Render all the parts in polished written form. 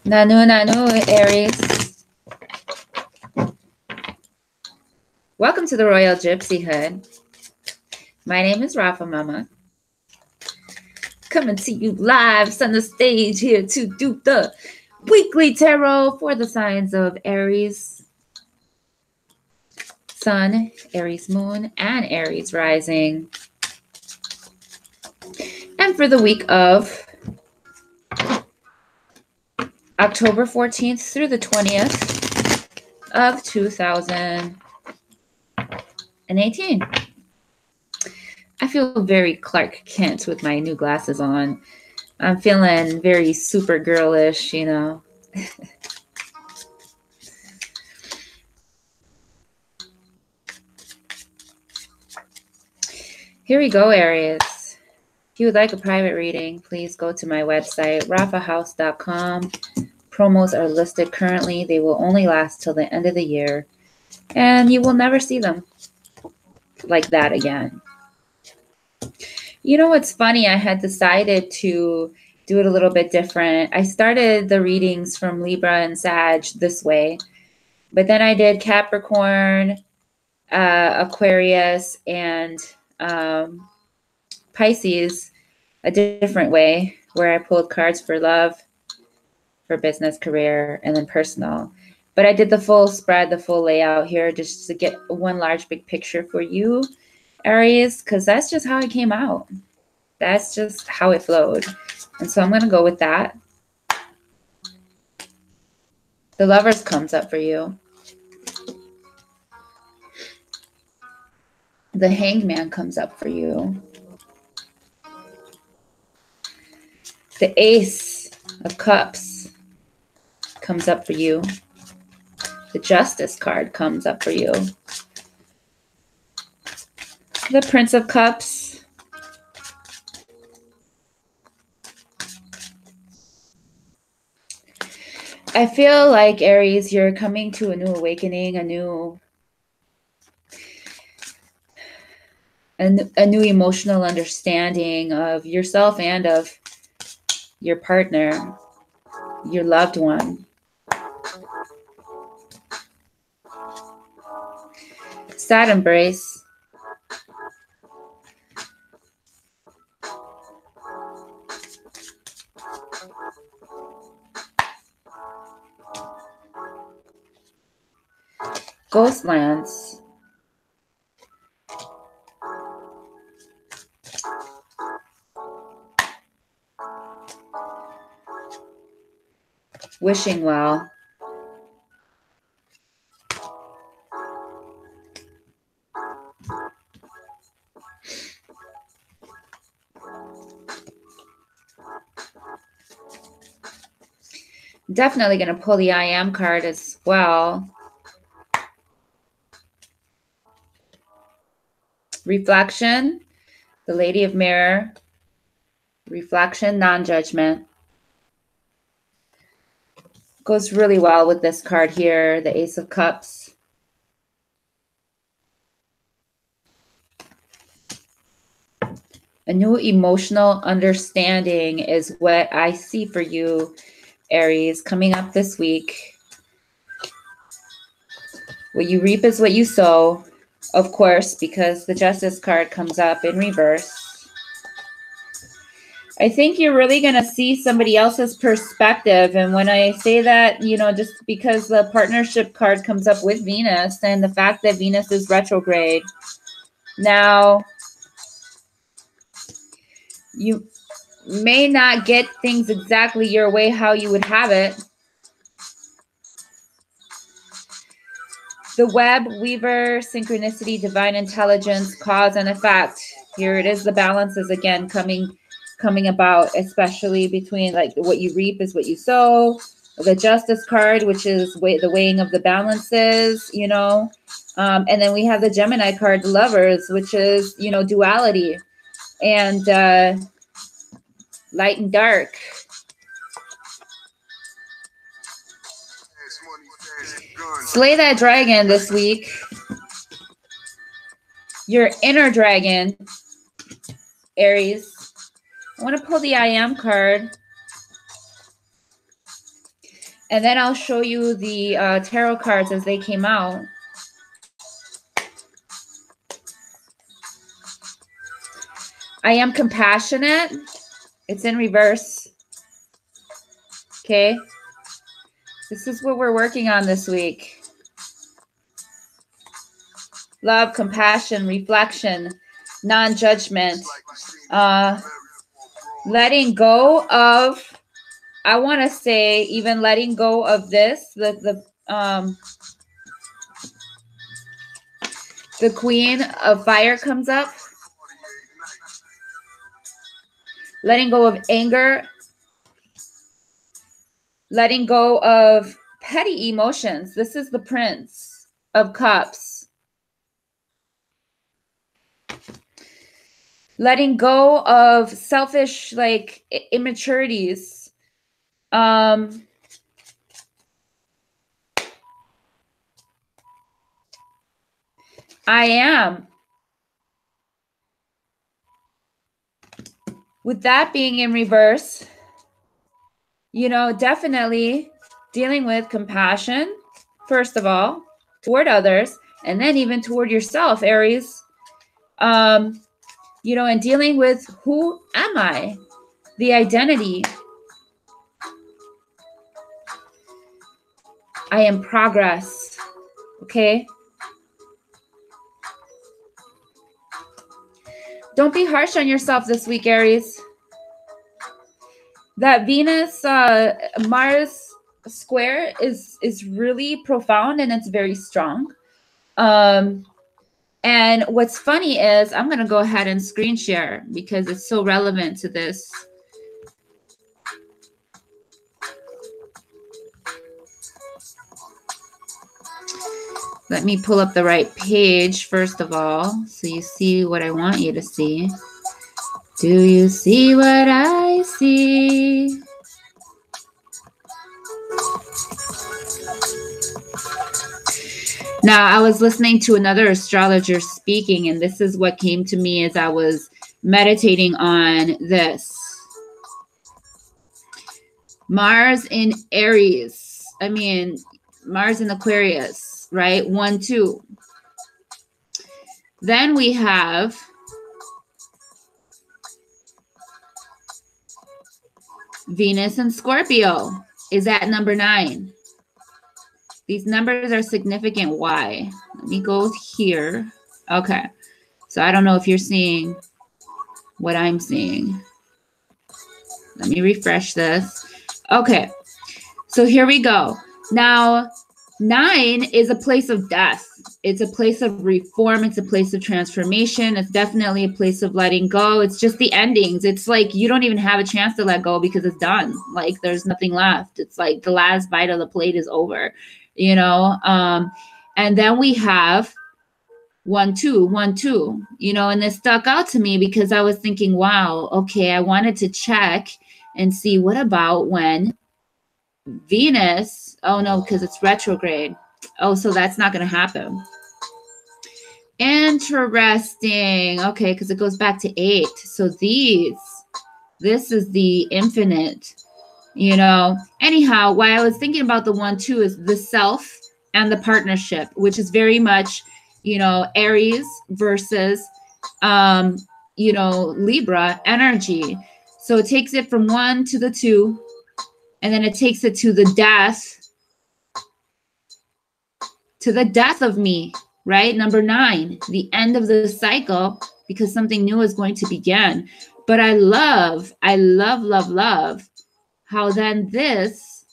Nanu, Nanu, Aries. Welcome to the Royal Gypsy Hood. My name is Rafa Mama. Coming to you live on the stage here to do the weekly tarot for the signs of Aries Sun, Aries Moon, and Aries Rising. And for the week of October 14th through the 20th of 2018. I feel very Clark Kent with my new glasses on. I'm feeling very super girlish, you know. Here we go, Aries. If you would like a private reading, please go to my website, rafahouse.com. Promos are listed currently. They will only last till the end of the year, and you will never see them like that again. You know what's funny? I had decided to do it a little bit different. I started the readings from Libra and Sag this way, but then I did Capricorn, Aquarius, and Pisces a different way, where I pulled cards for love, for business, career, and then personal. But I did the full spread, the full layout here, just to get one large big picture for you, Aries, because that's just how it came out. That's just how it flowed. And so I'm going to go with that. The Lovers comes up for you. The Hangman comes up for you. The Ace of Cups comes up for you. The Justice card comes up for you. The Prince of Cups. I feel like, Aries, you're coming to a new awakening, a new emotional understanding of yourself and of your partner, your loved one. Sad embrace. Ghostlands. Wishing well. Definitely going to pull the I Am card as well. Reflection, the Lady of Mirror. Reflection, non-judgment. Goes really well with this card here, the Ace of Cups. A new emotional understanding is what I see for you, Aries, coming up this week. What you reap is what you sow, of course, because the Justice card comes up in reverse. I think you're really going to see somebody else's perspective. And when I say that, you know, just because the partnership card comes up with Venus and the fact that Venus is retrograde. Now, you may not get things exactly your way how you would have it. The web, weaver, synchronicity, divine intelligence, cause and effect. Here it is. The balance is again coming about, especially between like what you reap is what you sow. The Justice card, which is the weighing of the balances, you know. And then we have the Gemini card, the Lovers, which is, you know, duality and light and dark. Slay that dragon this week. Your inner dragon, Aries. I want to pull the I Am card. And then I'll show you the tarot cards as they came out. I am compassionate. It's in reverse. Okay. This is what we're working on this week. Love, compassion, reflection, non-judgment. Letting go of, I want to say, even letting go of this, the Queen of Fire comes up. Letting go of anger. Letting go of petty emotions. This is the Prince of Cups. Letting go of selfish, like, immaturities. I am. With that being in reverse, you know, definitely dealing with compassion, first of all, toward others, and then even toward yourself, Aries. You know, and dealing with who am I? The identity. I am progress. Okay? Don't be harsh on yourself this week, Aries. That Venus Mars square is really profound and it's very strong. And what's funny is I'm going to go ahead and screen share because it's so relevant to this. Let me pull up the right page first of all, so you see what I want you to see. Do you see what I see? Now, I was listening to another astrologer speaking, and this is what came to me as I was meditating on this. Mars in Aries. I mean, Mars in Aquarius, right? 1, 2. Then we have Venus in Scorpio is at number 9. These numbers are significant. Why? Let me go here. Okay. So I don't know if you're seeing what I'm seeing. Let me refresh this. Okay. So here we go. Now, 9 is a place of death. It's a place of reform. It's a place of transformation. It's definitely a place of letting go. It's just the endings. It's like you don't even have a chance to let go because it's done. Like there's nothing left. It's like the last bite of the plate is over, you know? And then we have 1, 2, 1, 2, you know, and this stuck out to me because I was thinking, wow, okay, I wanted to check and see what about when Venus, oh no, because it's retrograde. Oh, so that's not going to happen. Interesting. Okay, because it goes back to 8. So this is the infinite, you know. Anyhow, why I was thinking about the 1, 2 is the self and the partnership, which is very much, you know, Aries versus, you know, Libra energy. So it takes it from 1 to the 2, and then it takes it to the death of me, right? Number 9, the end of the cycle, because something new is going to begin. But I love how then this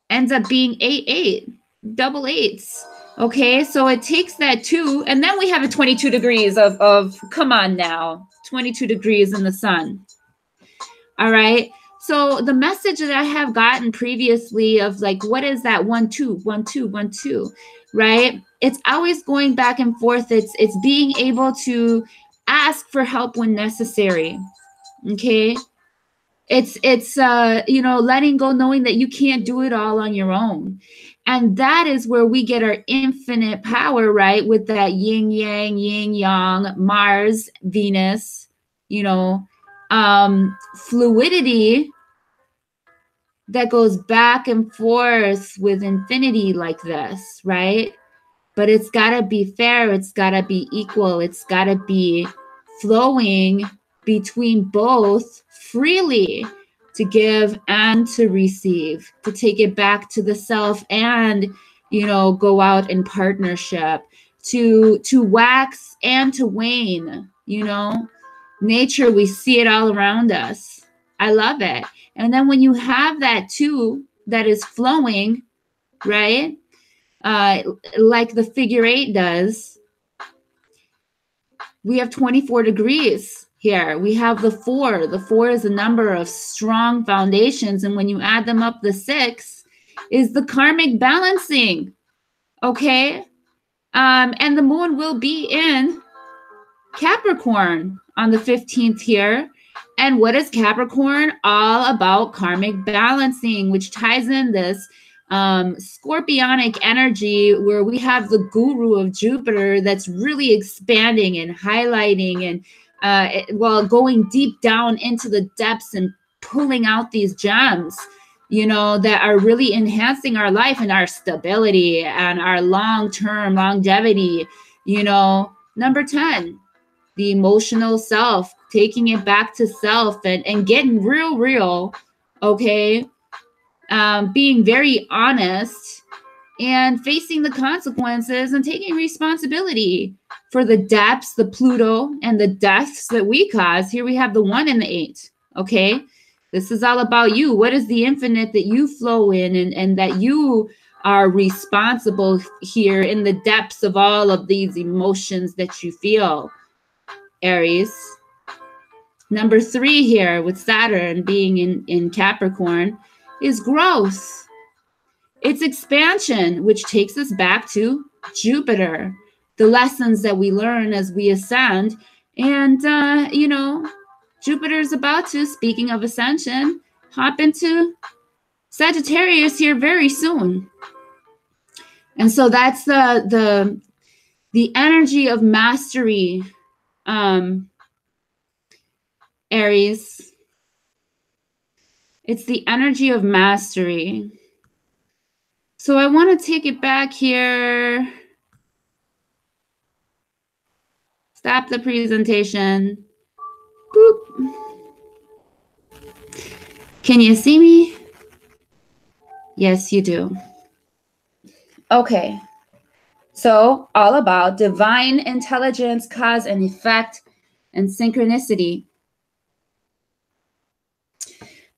ends up being 8, 8, double 8s. Okay, so it takes that 2, and then we have a 22 degrees of come on now, 22 degrees in the sun. All right. So the message that I have gotten previously of like, what is that 1, 2, 1, 2, 1, 2, right? It's always going back and forth. It's being able to ask for help when necessary. Okay. It's you know, letting go, knowing that you can't do it all on your own. And that is where we get our infinite power, right? With that yin yang, Mars, Venus, you know, fluidity that goes back and forth with infinity like this, right? But it's got to be fair. It's got to be equal. It's got to be flowing between both freely, to give and to receive, to take it back to the self and, you know, go out in partnership, to wax and to wane, you know. Nature, we see it all around us. I love it. And then when you have that too, that is flowing, right? Like the figure 8 does, we have 24 degrees here. We have the 4. The 4 is a number of strong foundations. And when you add them up, the 6 is the karmic balancing. Okay. And the moon will be in Capricorn on the 15th here. And what is Capricorn? All about karmic balancing, which ties in this scorpionic energy where we have the guru of Jupiter that's really expanding and highlighting and going deep down into the depths and pulling out these gems, you know, that are really enhancing our life and our stability and our long-term longevity. You know, number 10, the emotional self, taking it back to self and getting real, okay? Being very honest and facing the consequences and taking responsibility for the depths, the Pluto, and the deaths that we cause. Here we have the 1 and the 8, okay? This is all about you. What is the infinite that you flow in and that you are responsible here in the depths of all of these emotions that you feel, Aries. Number 3 here with Saturn being in Capricorn is growth. It's expansion, which takes us back to Jupiter, the lessons that we learn as we ascend. And, you know, Jupiter's about to, speaking of ascension, hop into Sagittarius here very soon. And so that's the energy of mastery, Aries. It's the energy of mastery. So I want to take it back here. Stop the presentation. Boop. Can you see me? Yes, you do. Okay. So all about divine intelligence, cause and effect, and synchronicity.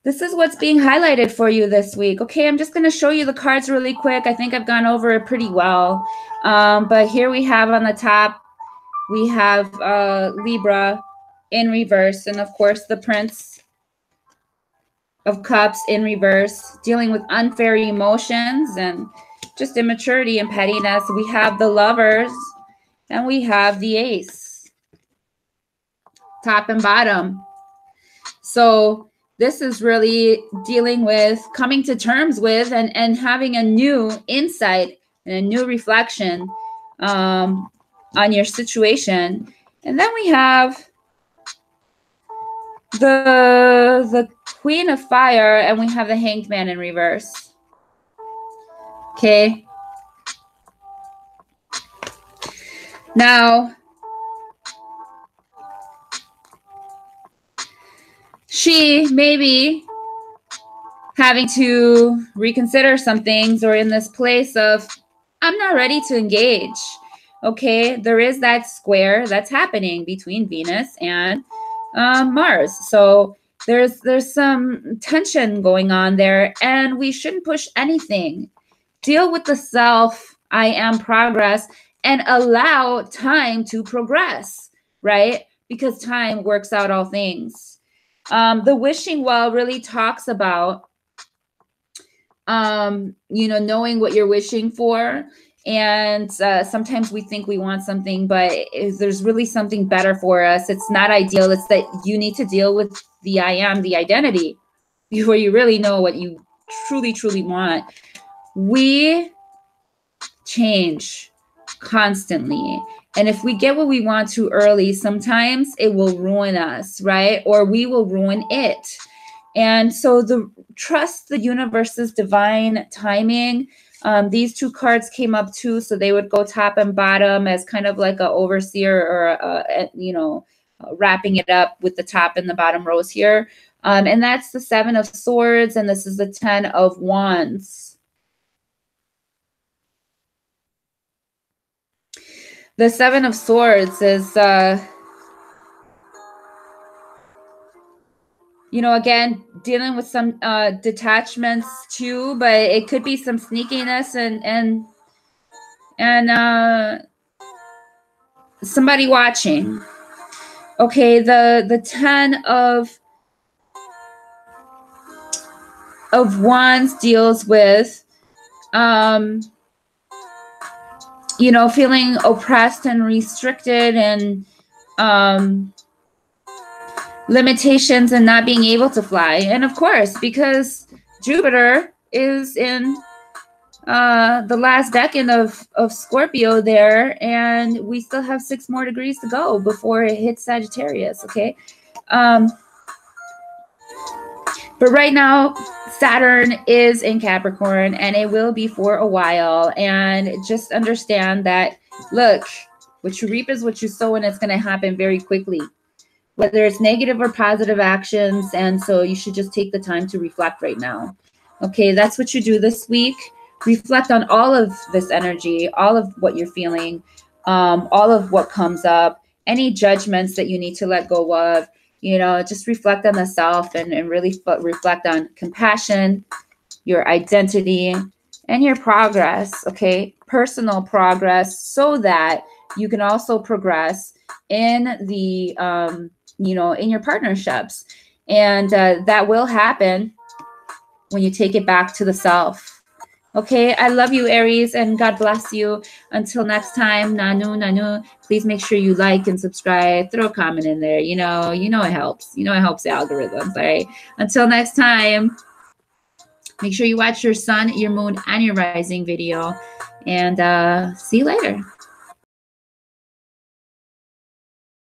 This is what's being highlighted for you this week. Okay, I'm just going to show you the cards really quick. I think I've gone over it pretty well. But here we have on the top, we have Libra in reverse. And of course, the Prince of Cups in reverse, dealing with unfair emotions and just immaturity and pettiness. We have the Lovers and we have the Ace, top and bottom. So this is really dealing with coming to terms with and having a new insight and a new reflection on your situation. And then we have the Queen of Fire and we have the Hanged Man in reverse. Okay. Now, she may be having to reconsider some things or in this place of, I'm not ready to engage. Okay, there is that square that's happening between Venus and Mars. So there's some tension going on there and we shouldn't push anything. Deal with the self, I am progress, and allow time to progress, right? Because time works out all things. The wishing well really talks about, you know, knowing what you're wishing for. And sometimes we think we want something, but there's really something better for us. It's not ideal. It's that you need to deal with the I am, the identity, before you really know what you truly, truly want. We change constantly. And if we get what we want too early, sometimes it will ruin us, right? Or we will ruin it. And so trust the universe's divine timing. These two cards came up too, so they would go top and bottom as kind of like a overseer or wrapping it up with the top and the bottom rows here. And that's the 7 of Swords, and this is the 10 of Wands. The 7 of Swords is, again, dealing with some detachments too, but it could be some sneakiness and somebody watching. Okay, the 10 of Wands deals with feeling oppressed and restricted and limitations and not being able to fly. And of course, because Jupiter is in the last decan of Scorpio there, and we still have 6 more degrees to go before it hits Sagittarius, okay? But right now, Saturn is in Capricorn, and it will be for a while. And just understand that, look, what you reap is what you sow, and it's going to happen very quickly, whether it's negative or positive actions. And so you should just take the time to reflect right now. Okay, that's what you do this week. Reflect on all of this energy, all of what you're feeling, all of what comes up, any judgments that you need to let go of. Just reflect on the self and really reflect on compassion, your identity, and your progress, okay? Personal progress, so that you can also progress in the, in your partnerships. And that will happen when you take it back to the self. Okay, I love you, Aries, and God bless you. Until next time, Nanu. Please make sure you like and subscribe. Throw a comment in there. You know it helps. It helps the algorithms, all right? Until next time, make sure you watch your sun, your moon, and your rising video. And see you later.